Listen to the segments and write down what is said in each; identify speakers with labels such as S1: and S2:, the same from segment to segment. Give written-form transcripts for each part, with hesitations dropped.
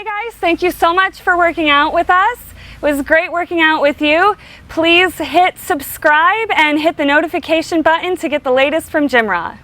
S1: Hey guys, thank you so much for working out with us. It was great working out with you. Please hit subscribe and hit the notification button to get the latest from GymRa.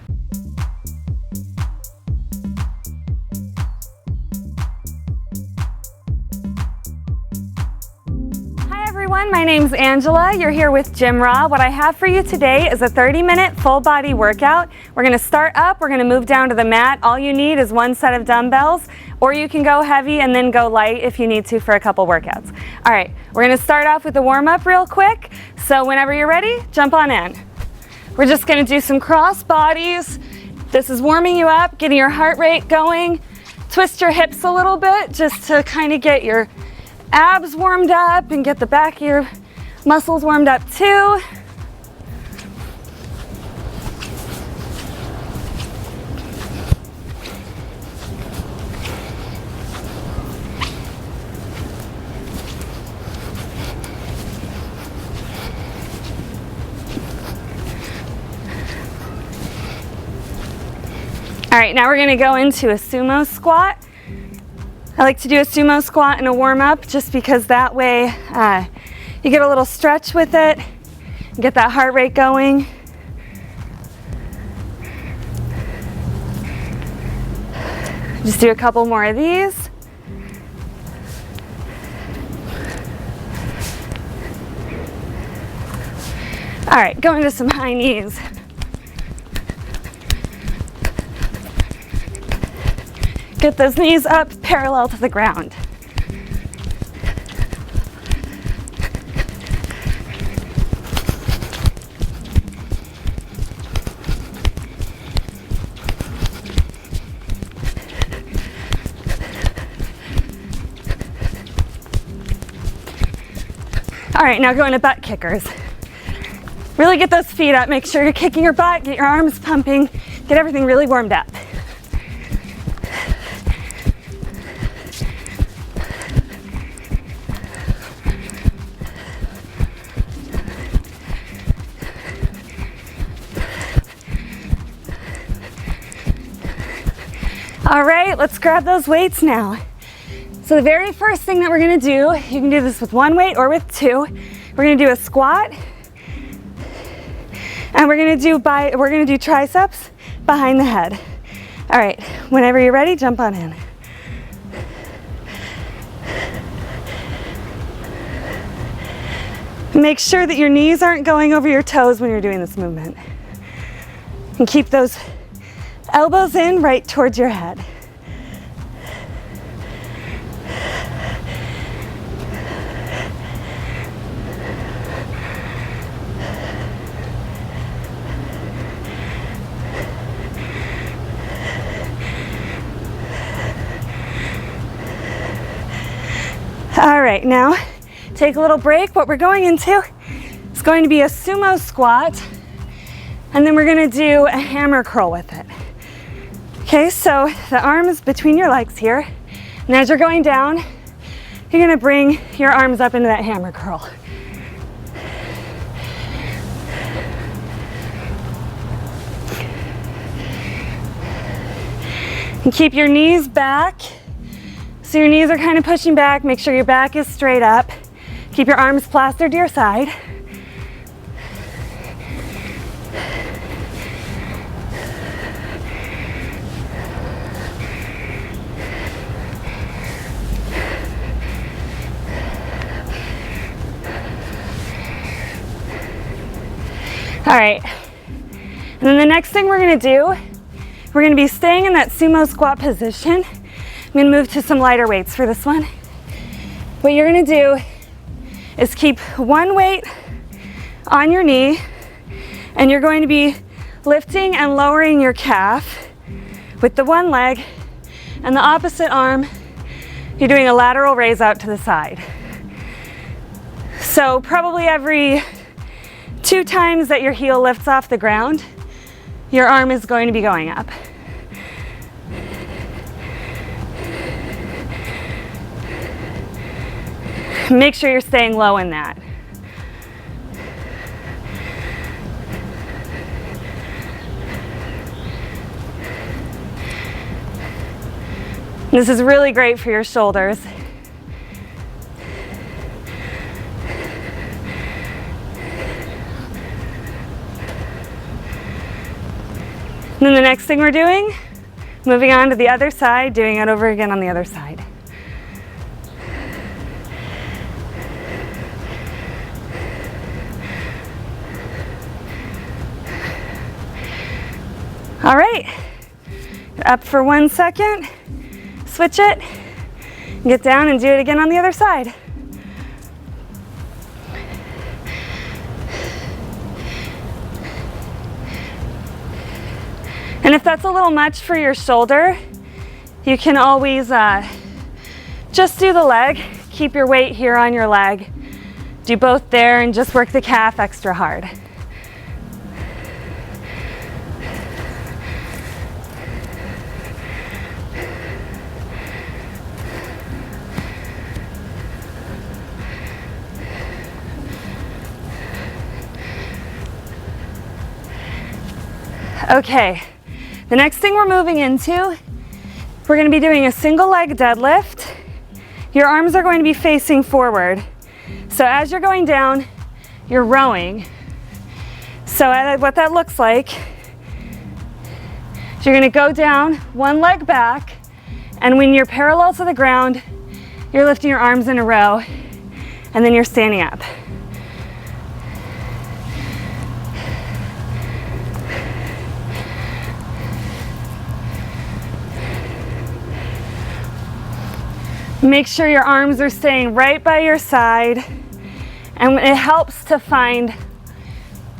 S1: Everyone, my name's Angela. You're here with GymRa. What I have for you today is a 30-minute full body workout. We're going to start up, we're going to move down to the mat. All you need is one set of dumbbells, or you can go heavy and then go light if you need to for a couple workouts. All right, we're going to start off with a warm-up real quick. So whenever you're ready, jump on in. We're just going to do some cross bodies. This is warming you up, getting your heart rate going. Twist your hips a little bit just to kind of get your abs warmed up and get the back of your muscles warmed up too. All right, now we're going to go into a sumo squat. I like to do a sumo squat and a warm-up just because that way you get a little stretch with it, get that heart rate going. Just do a couple more of these. All right, go into some high knees. Get those knees up parallel to the ground. All right, now go into butt kickers. Really get those feet up. Make sure you're kicking your butt, get your arms pumping, get everything really warmed up. All right, let's grab those weights now. So the very first thing that we're gonna do, you can do this with one weight or with two. We're gonna do a squat, and we're gonna do triceps behind the head. All right, whenever you're ready, jump on in. Make sure that your knees aren't going over your toes when you're doing this movement. And keep those elbows in right towards your head. All right, now take a little break. What we're going into is going to be a sumo squat, and then we're going to do a hammer curl with it. Okay, so the arms between your legs here, and as you're going down, you're gonna bring your arms up into that hammer curl. And keep your knees back. So your knees are kind of pushing back. Make sure your back is straight up. Keep your arms plastered to your side. All right, and then the next thing we're gonna do, we're gonna be staying in that sumo squat position. I'm gonna move to some lighter weights for this one. What you're gonna do is keep one weight on your knee, and you're going to be lifting and lowering your calf with the one leg, and the opposite arm, you're doing a lateral raise out to the side. So probably every 2 times that your heel lifts off the ground, your arm is going to be going up. Make sure you're staying low in that. This is really great for your shoulders. And then the next thing we're doing, moving on to the other side, doing it over again on the other side. All right, up for 1 second, switch it, get down and do it again on the other side. And if that's a little much for your shoulder, you can always just do the leg, keep your weight here on your leg, do both there and just work the calf extra hard. Okay, the next thing we're moving into, we're going to be doing a single leg deadlift. Your arms are going to be facing forward. So as you're going down, you're rowing. So what that looks like, is you're going to go down, one leg back, and when you're parallel to the ground, you're lifting your arms in a row, and then you're standing up. Make sure your arms are staying right by your side, and it helps to find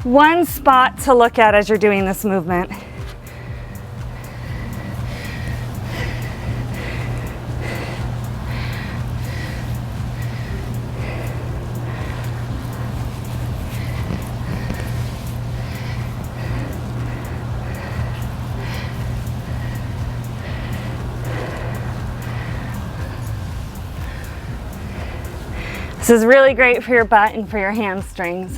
S1: one spot to look at as you're doing this movement. This is really great for your butt and for your hamstrings.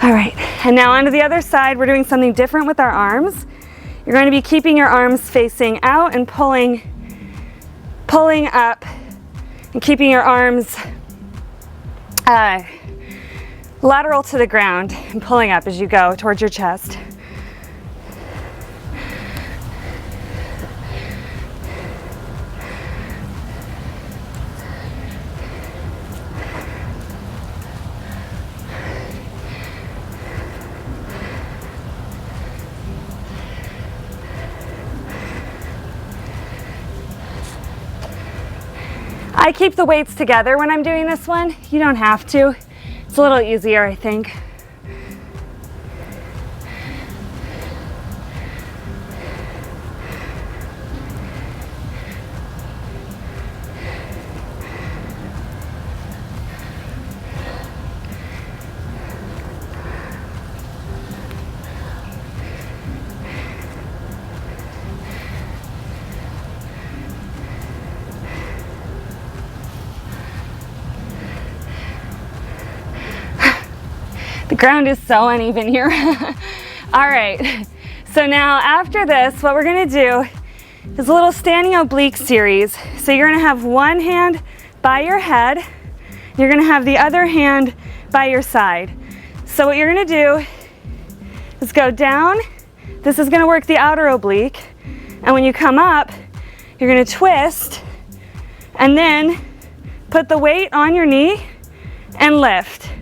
S1: All right, and now onto the other side. We're doing something different with our arms. You're going to be keeping your arms facing out and pulling up, and keeping your arms lateral to the ground and pulling up as you go towards your chest. I keep the weights together when I'm doing this one. You don't have to. It's a little easier, I think. The ground is so uneven here. All right, so now after this, what we're gonna do is a little standing oblique series. So you're gonna have one hand by your head, you're gonna have the other hand by your side. So what you're gonna do is go down, this is gonna work the outer oblique, and when you come up, you're gonna twist, and then put the weight on your knee and lift.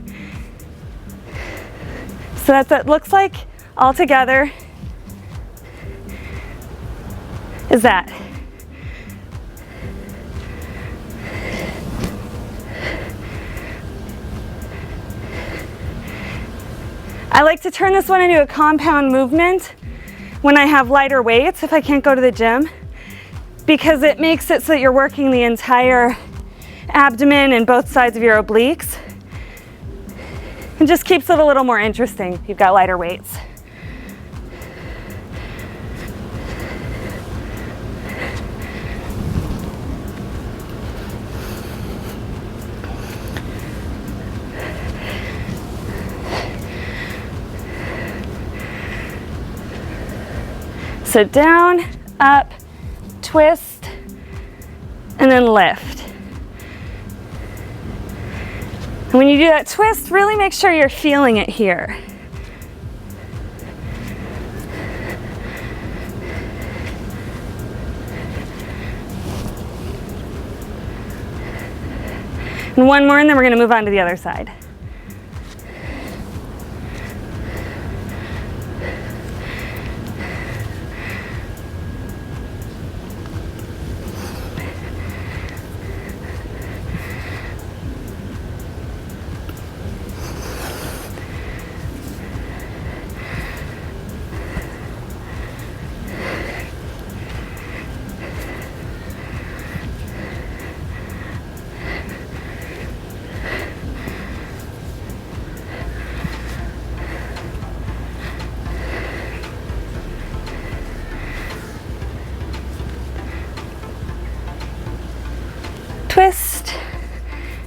S1: So that's what it looks like all together is that. I like to turn this one into a compound movement when I have lighter weights, if I can't go to the gym, because it makes it so that you're working the entire abdomen and both sides of your obliques. It just keeps it a little more interesting if you've got lighter weights. So down, up, twist, and then lift. And when you do that twist, really make sure you're feeling it here. And one more, and then we're going to move on to the other side. Twist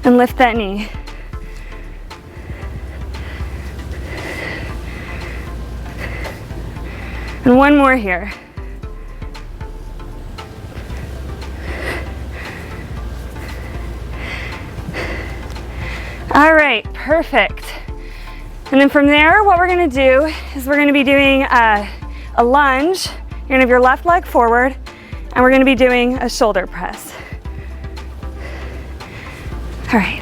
S1: and lift that knee. And one more here. All right, perfect. And then from there, what we're gonna do is we're gonna be doing a lunge. You're gonna have your left leg forward, and we're gonna be doing a shoulder press. All right.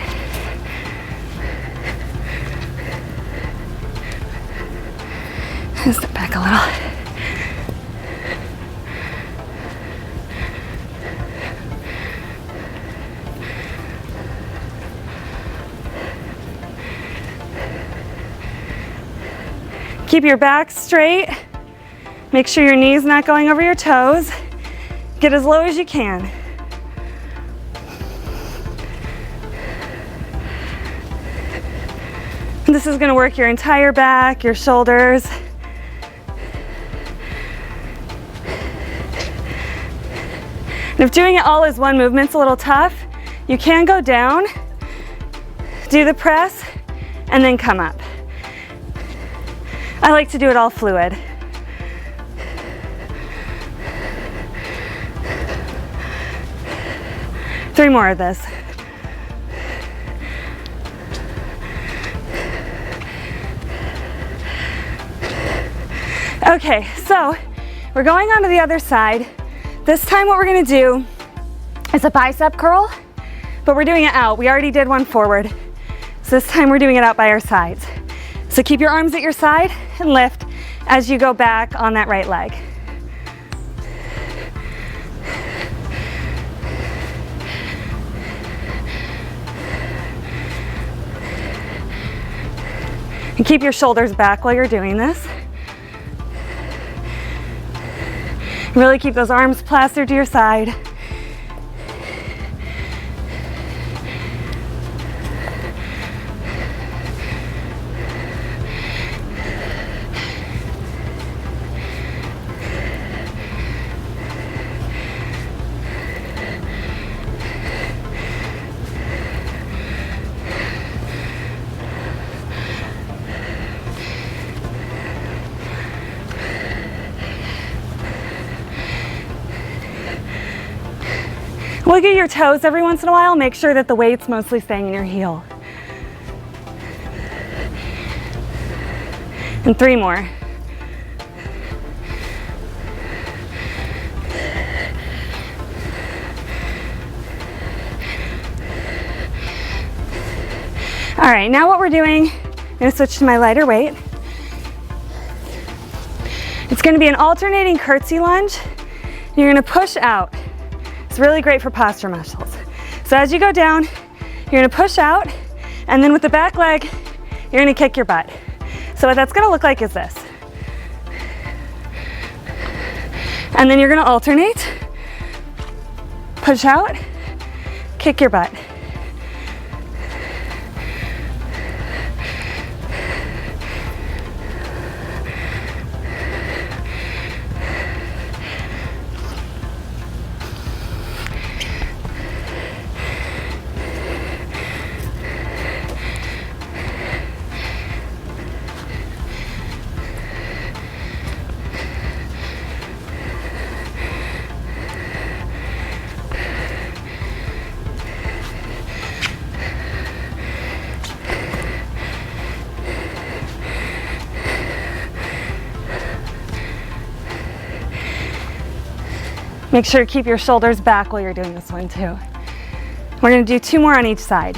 S1: Step back a little. Keep your back straight. Make sure your knee's not going over your toes. Get as low as you can. This is going to work your entire back, your shoulders. And if doing it all as one movement's a little tough, you can go down, do the press, and then come up. I like to do it all fluid. Three more of this. Okay, so we're going on to the other side. This time what we're gonna do is a bicep curl, but we're doing it out. We already did one forward. So this time we're doing it out by our sides. So keep your arms at your side and lift as you go back on that right leg. And keep your shoulders back while you're doing this. Really keep those arms plastered to your side. Look at your toes every once in a while. Make sure that the weight's mostly staying in your heel. And three more. All right, now what we're doing, I'm gonna switch to my lighter weight. It's gonna be an alternating curtsy lunge. You're gonna push out. It's really great for posture muscles. So as you go down, you're gonna push out, and then with the back leg, you're gonna kick your butt. So what that's gonna look like is this. And then you're gonna alternate, push out, kick your butt. Make sure to keep your shoulders back while you're doing this one too. We're going to do 2 more on each side.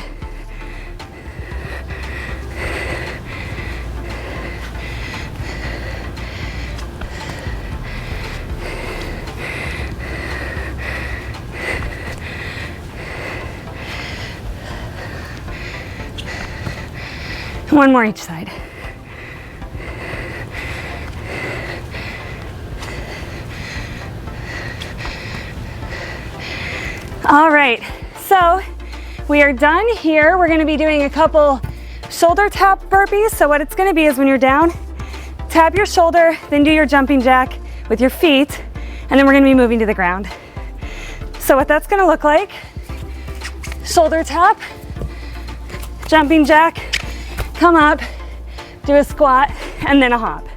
S1: One more each side. All right, so we are done here. We're gonna be doing a couple shoulder tap burpees. So what it's gonna be is when you're down, tap your shoulder, then do your jumping jack with your feet, and then we're gonna be moving to the ground. So what that's gonna look like, shoulder tap, jumping jack, come up, do a squat, and then a hop.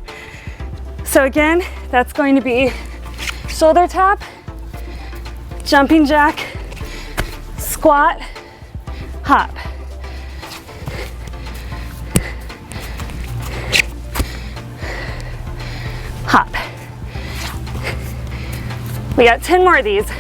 S1: So again, that's going to be shoulder tap, jumping jack, squat, hop. Hop. We got 10 more of these.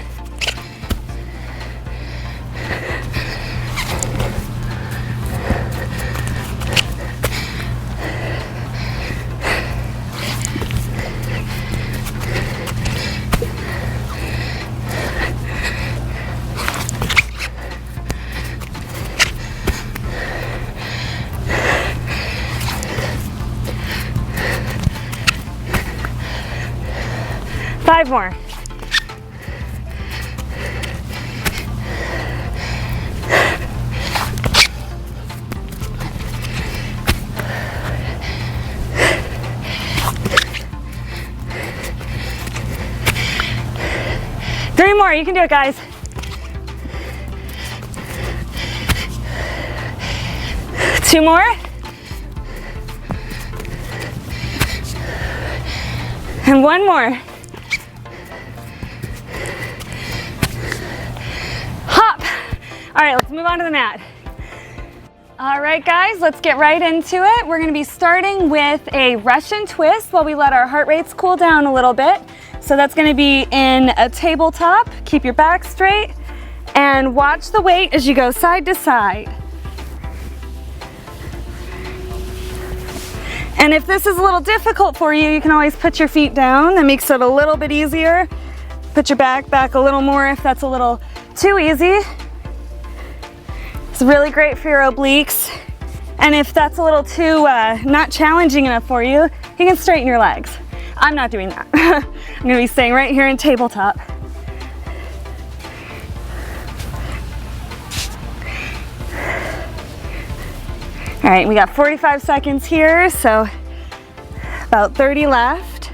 S1: Five more. Three more, you can do it, guys. Two more. And one more. Hop. All right, let's move on to the mat. All right, guys, let's get right into it. We're gonna be starting with a Russian twist while we let our heart rates cool down a little bit. So that's gonna be in a tabletop. Keep your back straight and watch the weight as you go side to side. And if this is a little difficult for you, you can always put your feet down. That makes it a little bit easier. Put your back back a little more if that's a little too easy. It's really great for your obliques. And if that's a little too not challenging enough for you, you can straighten your legs. I'm not doing that. I'm gonna be staying right here in tabletop. All right, we got 45 seconds here, so about 30 left.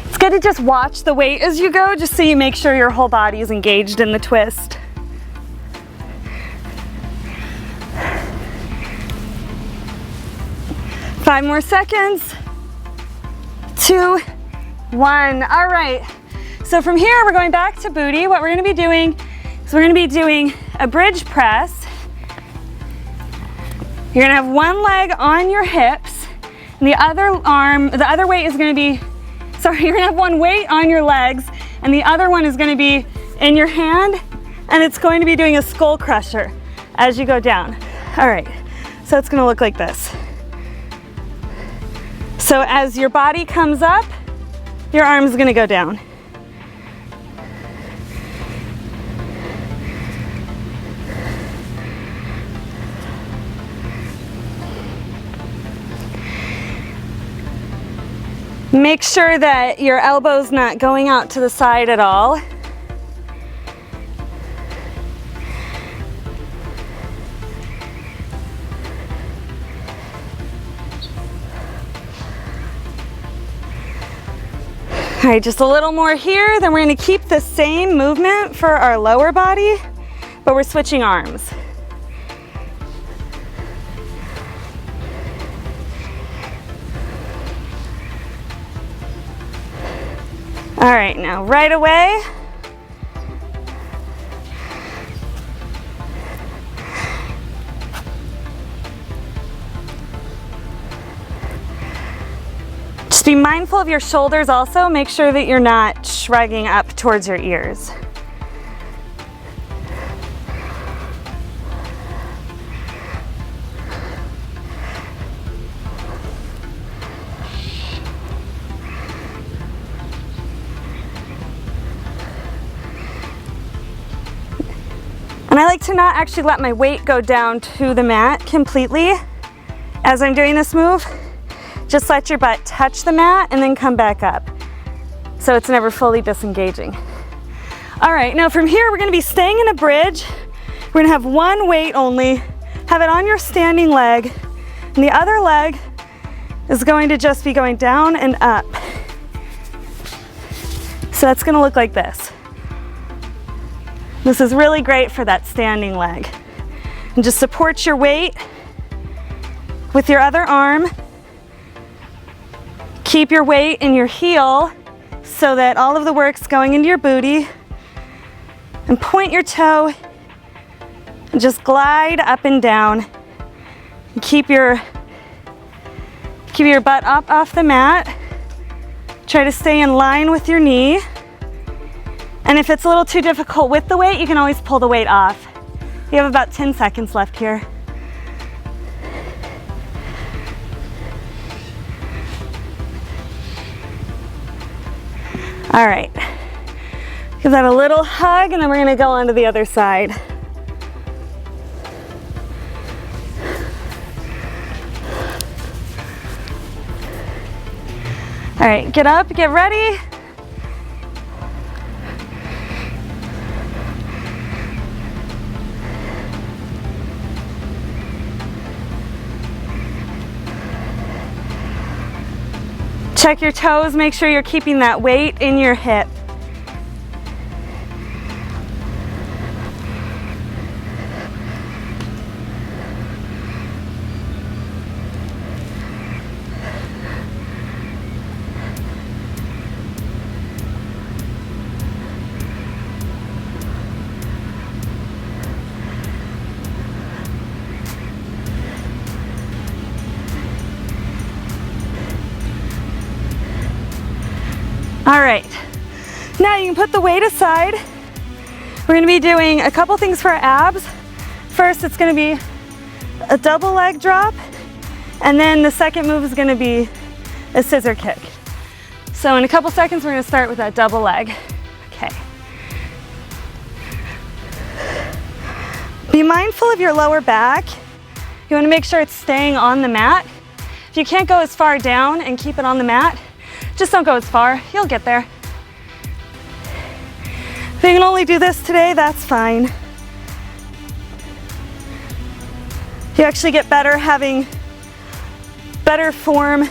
S1: It's good to just watch the weight as you go, just so you make sure your whole body is engaged in the twist. Five more seconds. 2, 1. All right. So from here, we're going back to booty. What we're going to be doing is we're going to be doing a bridge press. You're going to have one leg on your hips, and the other weight is going to be, you're going to have one weight on your legs, and the other one is going to be in your hand, and it's going to be doing a skull crusher as you go down. All right. So it's going to look like this. So as your body comes up, your arm's gonna go down. Make sure that your elbow's not going out to the side at all. All right, just a little more here, then we're gonna keep the same movement for our lower body, but we're switching arms. All right, now right away, Just be mindful of your shoulders also. Make sure that you're not shrugging up towards your ears. And I like to not actually let my weight go down to the mat completely as I'm doing this move. Just let your butt touch the mat and then come back up. So it's never fully disengaging. All right, now from here, we're gonna be staying in a bridge. We're gonna have one weight only, have it on your standing leg, and the other leg is going to just be going down and up. So that's gonna look like this. This is really great for that standing leg. And just support your weight with your other arm. Keep your weight in your heel so that all of the work's going into your booty. And point your toe and just glide up and down. And keep your butt up off the mat. Try to stay in line with your knee. And if it's a little too difficult with the weight, you can always pull the weight off. You have about 10 seconds left here. All right, give that a little hug and then we're gonna go on to the other side. All right, get up, get ready. Check your toes, make sure you're keeping that weight in your hip. All right, now you can put the weight aside. We're gonna be doing a couple things for our abs. First, it's gonna be a double leg drop, and then the second move is gonna be a scissor kick. So in a couple seconds, we're gonna start with that double leg. Okay. Be mindful of your lower back. You wanna make sure it's staying on the mat. If you can't go as far down and keep it on the mat, just don't go as far, you'll get there. If you can only do this today, that's fine. You actually get better having better form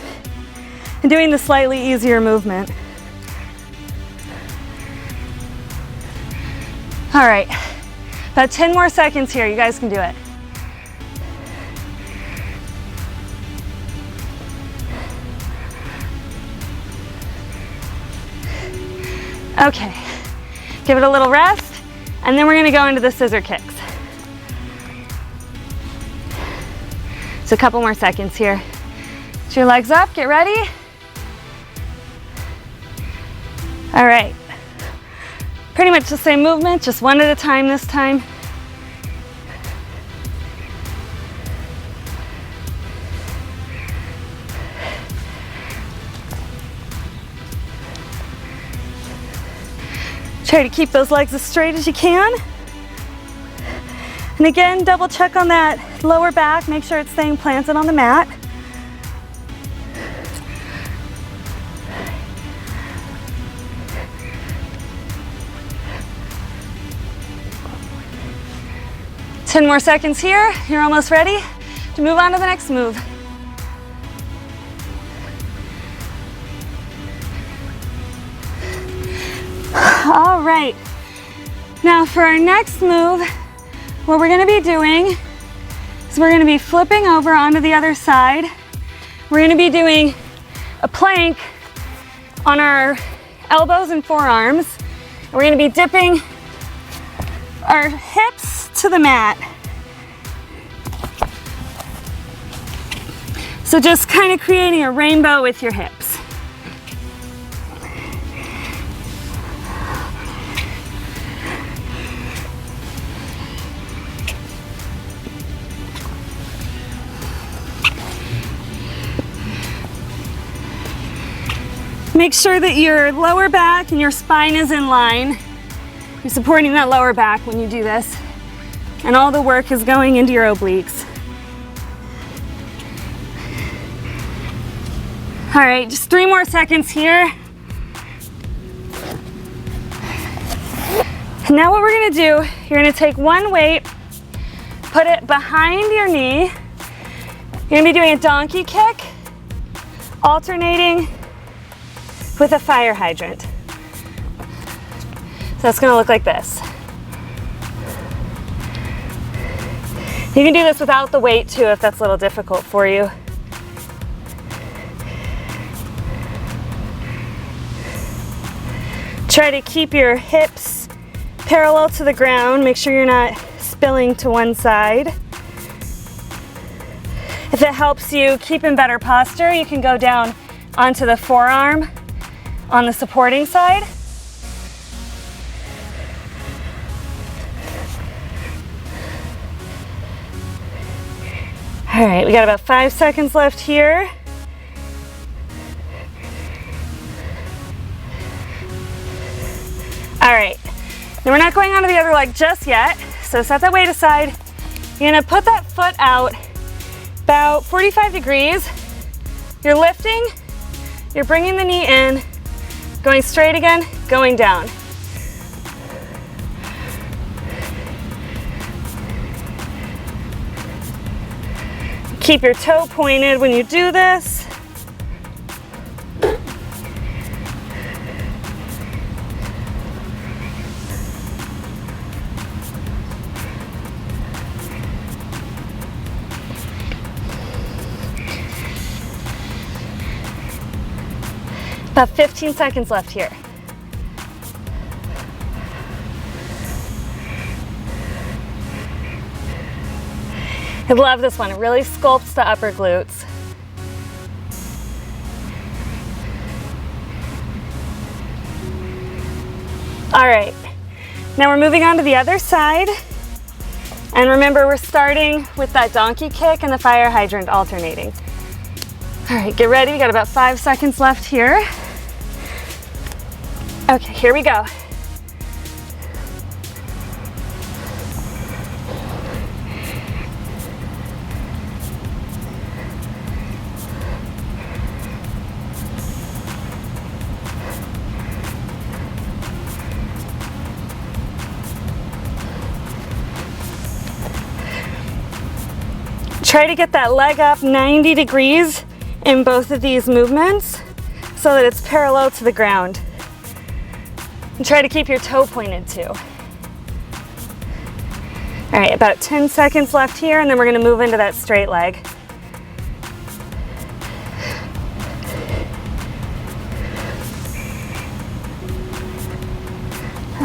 S1: and doing the slightly easier movement. All right, about 10 more seconds here, you guys can do it. Okay, give it a little rest, and then we're gonna go into the scissor kicks. So a couple more seconds here. Get your legs up, get ready. All right, pretty much the same movement, just one at a time this time. Try to keep those legs as straight as you can. And again, double check on that lower back, make sure it's staying planted on the mat. Ten more seconds here. You're almost ready to move on to the next move. All right, now for our next move, what we're gonna be doing is we're gonna be flipping over onto the other side. We're gonna be doing a plank on our elbows and forearms. We're gonna be dipping our hips to the mat. So just kind of creating a rainbow with your hips. Make sure that your lower back and your spine is in line. You're supporting that lower back when you do this. And all the work is going into your obliques. All right, just 3 more seconds here. And now what we're gonna do, you're gonna take one weight, put it behind your knee. You're gonna be doing a donkey kick, alternating with a fire hydrant. So that's gonna look like this. You can do this without the weight too if that's a little difficult for you. Try to keep your hips parallel to the ground. Make sure you're not spilling to one side. If it helps you keep in better posture, you can go down onto the forearm on the supporting side. All right, we got about 5 seconds left here. All right, now we're not going on to the other leg just yet, so set that weight aside. You're gonna put that foot out about 45 degrees. You're lifting, you're bringing the knee in, going straight again, going down. Keep your toe pointed when you do this. About 15 seconds left here. I love this one. It really sculpts the upper glutes. All right, now we're moving on to the other side. And remember, we're starting with that donkey kick and the fire hydrant alternating. All right, get ready. We got about 5 seconds left here. Okay, here we go. Try to get that leg up 90 degrees in both of these movements so that it's parallel to the ground. And try to keep your toe pointed too. All right, about 10 seconds left here, and then we're gonna move into that straight leg.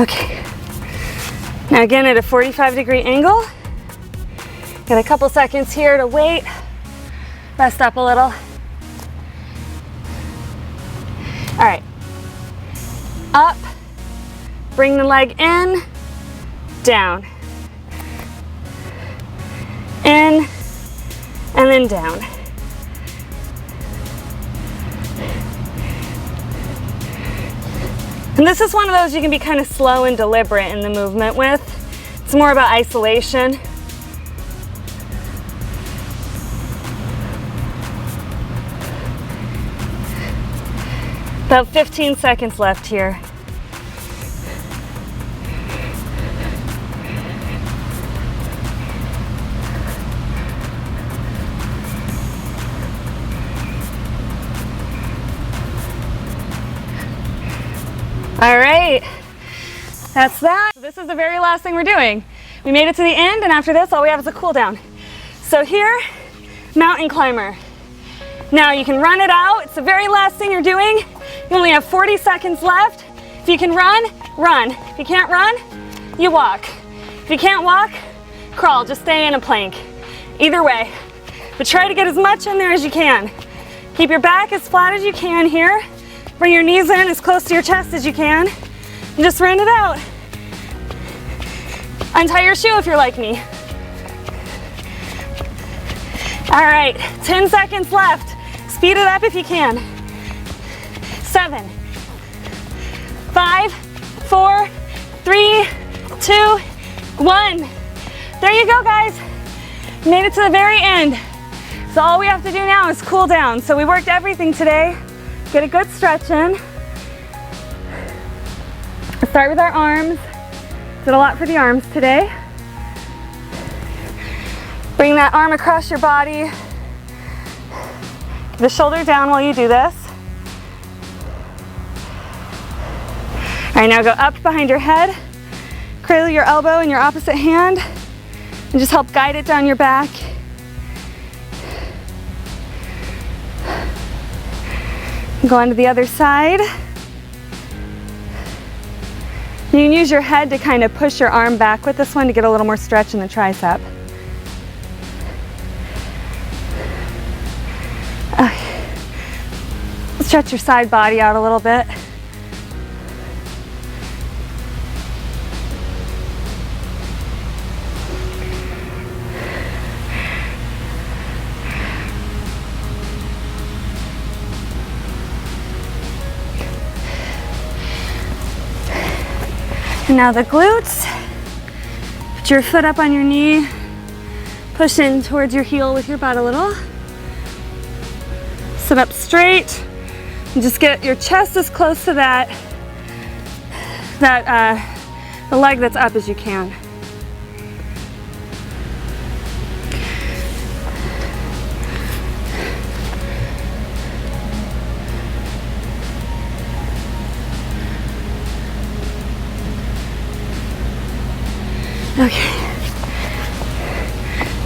S1: Okay, now again at a 45-degree angle. Got a couple seconds here to wait, rest up a little. All right, up, bring the leg in, down, in, and then down. And this is one of those you can be kind of slow and deliberate in the movement with. It's more about isolation. About 15 seconds left here. All right, that's that. This is the very last thing we're doing. We made it to the end, and after this, all we have is a cool down. So here, mountain climber. Now you can run it out. It's the very last thing you're doing. You only have 40 seconds left. If you can run, run. If you can't run, you walk. If you can't walk, crawl. Just stay in a plank. Either way. But try to get as much in there as you can. Keep your back as flat as you can here. Bring your knees in as close to your chest as you can. And just run it out. Untie your shoe if you're like me. All right, 10 seconds left. Speed it up if you can. 7, 5, 4, 3, 2, 1. There you go, guys. Made it to the very end. So all we have to do now is cool down. So we worked everything today. Get a good stretch in. Start with our arms. Did a lot for the arms today. Bring that arm across your body. Keep the shoulder down while you do this. All right, now go up behind your head. Cradle your elbow in your opposite hand and just help guide it down your back. Go on to the other side. You can use your head to kind of push your arm back with this one to get a little more stretch in the tricep. Okay. Stretch your side body out a little bit. And now the glutes. Put your foot up on your knee. Push in towards your heel with your butt a little. Sit up straight. And just get your chest as close to the leg that's up as you can. Okay.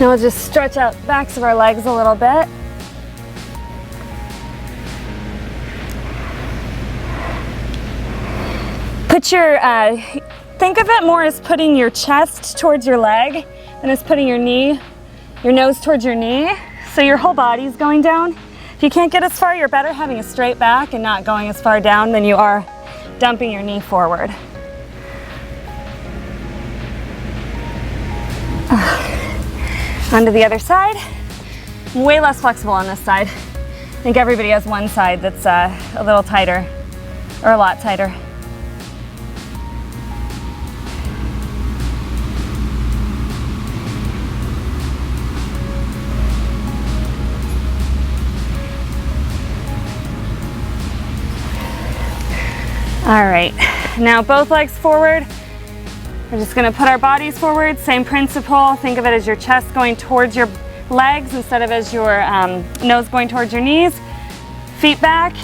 S1: Now we'll just stretch out the backs of our legs a little bit. Put your, think of it more as putting your chest towards your leg than as putting your nose towards your knee. So your whole body's going down. If you can't get as far, you're better having a straight back and not going as far down than you are dumping your knee forward. Onto the other side. I'm way less flexible on this side. I think everybody has one side that's a little tighter, or a lot tighter. All right, now both legs forward. We're just gonna put our bodies forward, same principle. Think of it as your chest going towards your legs instead of as your nose going towards your knees. Feet back,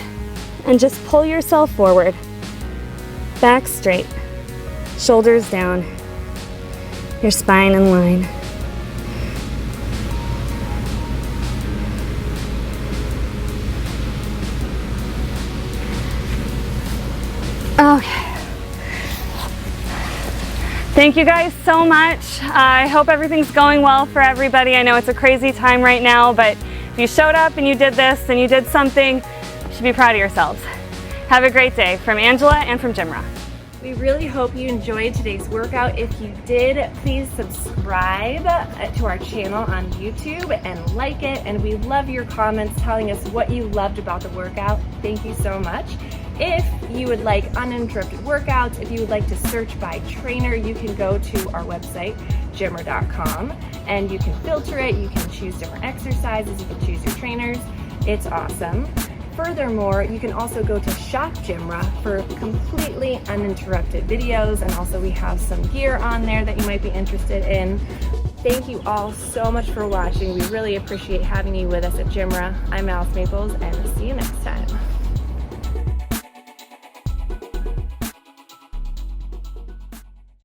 S1: and just pull yourself forward. Back straight, shoulders down, your spine in line. Okay. Thank you guys so much. I hope everything's going well for everybody. I know it's a crazy time right now, but if you showed up and you did this and you did something, you should be proud of yourselves. Have a great day from Angela and from GymRa.
S2: We really hope you enjoyed today's workout. If you did, please subscribe to our channel on YouTube and like it. And we love your comments telling us what you loved about the workout. Thank you so much. If you would like uninterrupted workouts, if you would like to search by trainer, you can go to our website, GymRa.com, and you can filter it. You can choose different exercises. You can choose your trainers. It's awesome. Furthermore, you can also go to Shop GymRa for completely uninterrupted videos, and also we have some gear on there that you might be interested in. Thank you all so much for watching. We really appreciate having you with us at GymRa. I'm Alice Maples, and see you next time.